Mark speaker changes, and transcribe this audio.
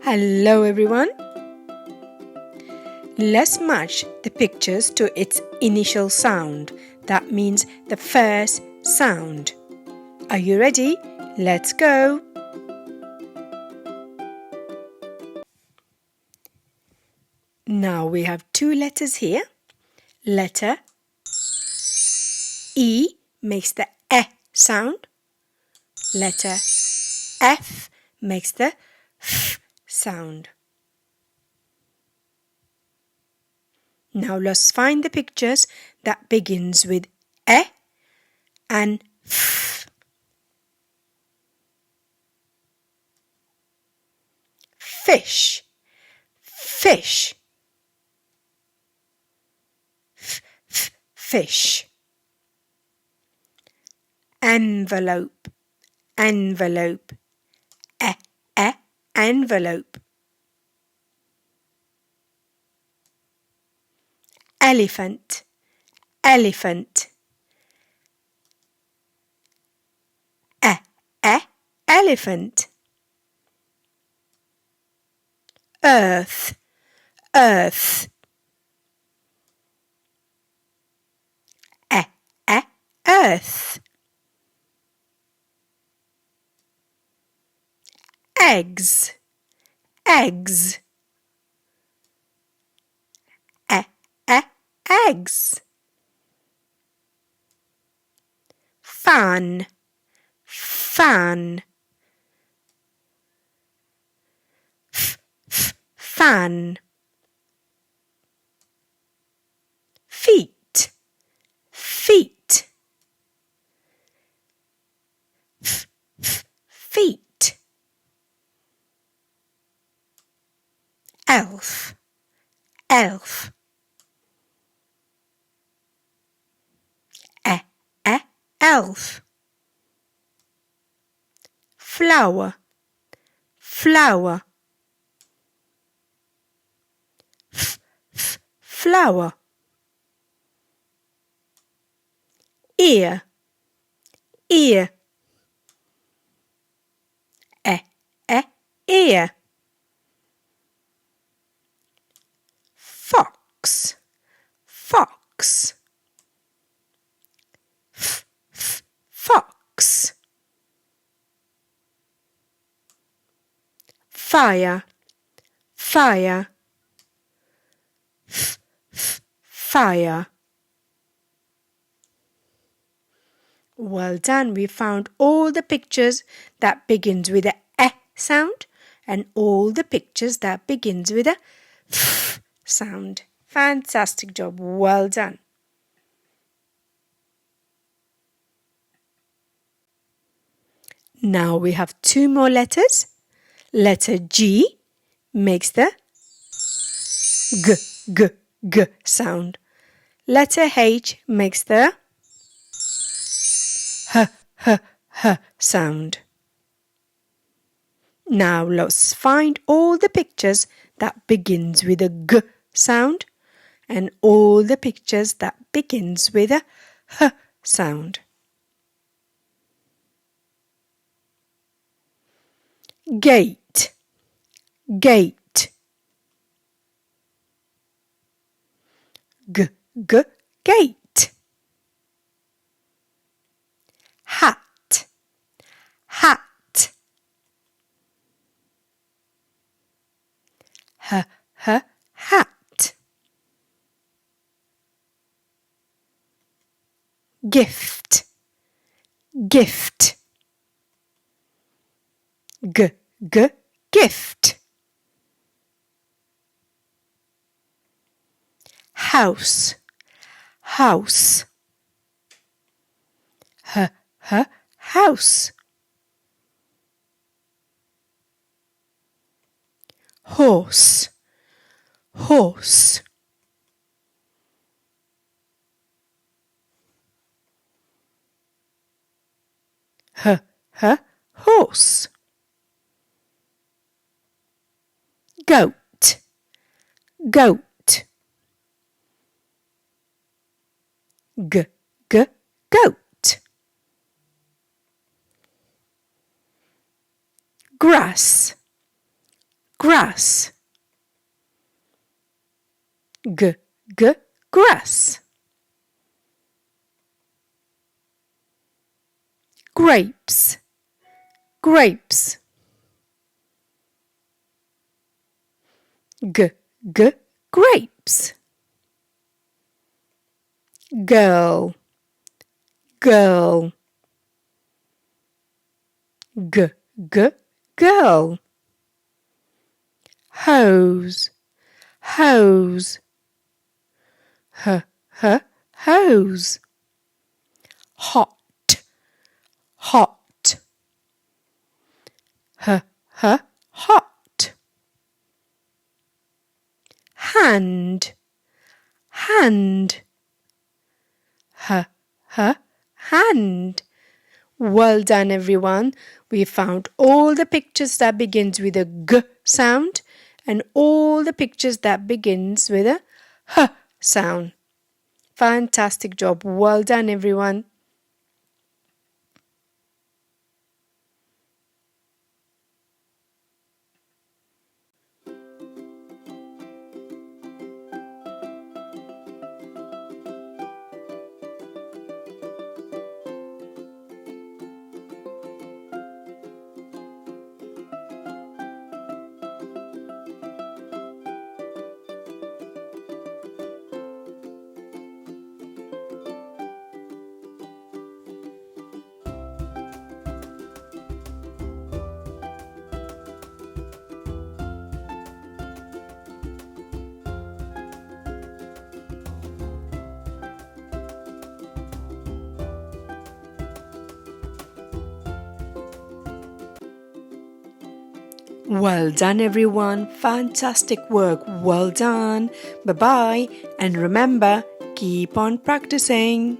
Speaker 1: Hello everyone. Let's match the pictures to its initial sound. That means the first sound. Are you ready? Let's go. Now we have two letters here. Letter E makes the E sound. Letter F makes the F sound. Now let's find the pictures that begins with E and F. Fish, fish. Fish. Envelope, envelope. Envelope. Elephant, elephant. Elephant. Earth, earth. Earth. Eggs, eggs. Eggs. Fan, fan. Fan. Feet, feet. Feet. Elf, elf. Elf. Flower, flower. Flower. Ear, ear. Ear. Fox, fox. Fox. Fire, fire. Fire. Well done. We found all the pictures that begins with a sound and all the pictures that begins with a f sound. Fantastic job. Well done. Now we have two more letters. Letter G makes the g sound. Letter H makes the h sound. Now let's find all the pictures that begins with a g sound and all the pictures that begins with a h sound. Gate, gate. Gate. Hat, hat. Hat. Gift, gift. Gift. House, house. House. Horse, horse. Horse. Goat, goat. Goat. Grass, grass. G, g, grass. Grapes, grapes. G, g, grapes. Girl, girl. G, g, girl. Hose, hose. H, h, hose. Hot, hot. H, h, hot. Hand, hand. H, h, hand. Well done, everyone. We found all the pictures that begins with a G sound and all the pictures that begins with a H sound. Fantastic job. Well done, everyone. Well done, everyone. Fantastic work. Well done. Bye-bye. And remember, keep on practicing.